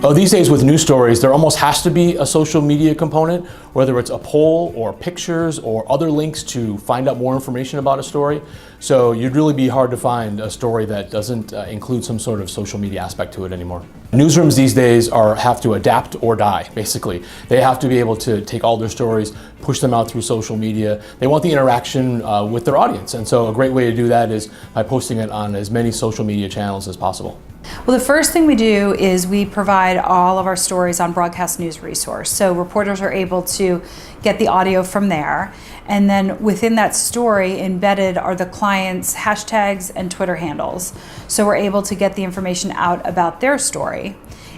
Oh, these days with news stories, there almost has to be a social media component, whether it's a poll or pictures or other links to find out more information about a story. So you'd really be hard to find a story that doesn't include some sort of social media aspect to it anymore. Newsrooms these days have to adapt or die, basically. They have to be able to take all their stories, push them out through social media. They want the interaction with their audience. And so a great way to do that is by posting it on as many social media channels as possible. Well, the first thing we do is we provide all of our stories on Broadcast News Resource. So reporters are able to get the audio from there. And then within that story embedded are the client's hashtags and Twitter handles. So we're able to get the information out about their story.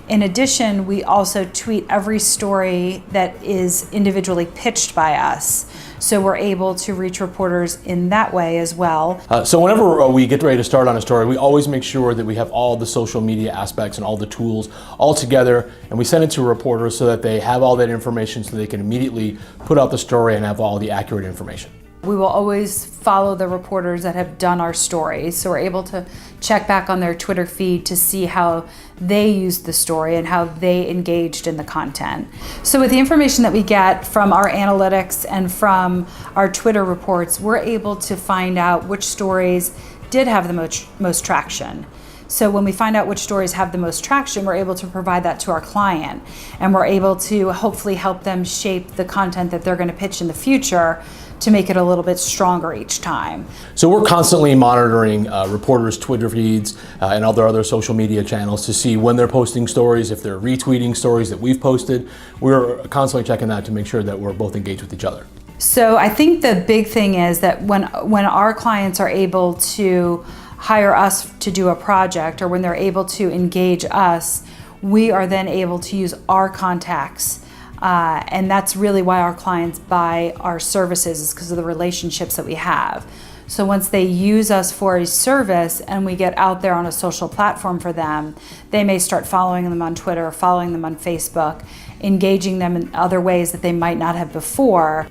In addition, we also tweet every story that is individually pitched by us. So we're able to reach reporters in that way as well. So whenever we get ready to start on a story, we always make sure that we have all the social media aspects and all the tools all together, and we send it to reporters so that they have all that information so they can immediately put out the story and have all the accurate information. We will always follow the reporters that have done our stories, so we're able to check back on their Twitter feed to see how they used the story and how they engaged in the content. So with the information that we get from our analytics and from our Twitter reports, we're able to find out which stories did have the most traction. So when we find out which stories have the most traction, we're able to provide that to our client, and we're able to hopefully help them shape the content that they're going to pitch in the future to make it a little bit stronger each time. So we're constantly monitoring reporters' Twitter feeds and other social media channels to see when they're posting stories, if they're retweeting stories that we've posted. We're constantly checking that to make sure that we're both engaged with each other. So I think the big thing is that when our clients are able to hire us to do a project, or when they're able to engage us, we are then able to use our contacts. And that's really why our clients buy our services, is because of the relationships that we have. So once they use us for a service and we get out there on a social platform for them, they may start following them on Twitter, following them on Facebook, engaging them in other ways that they might not have before.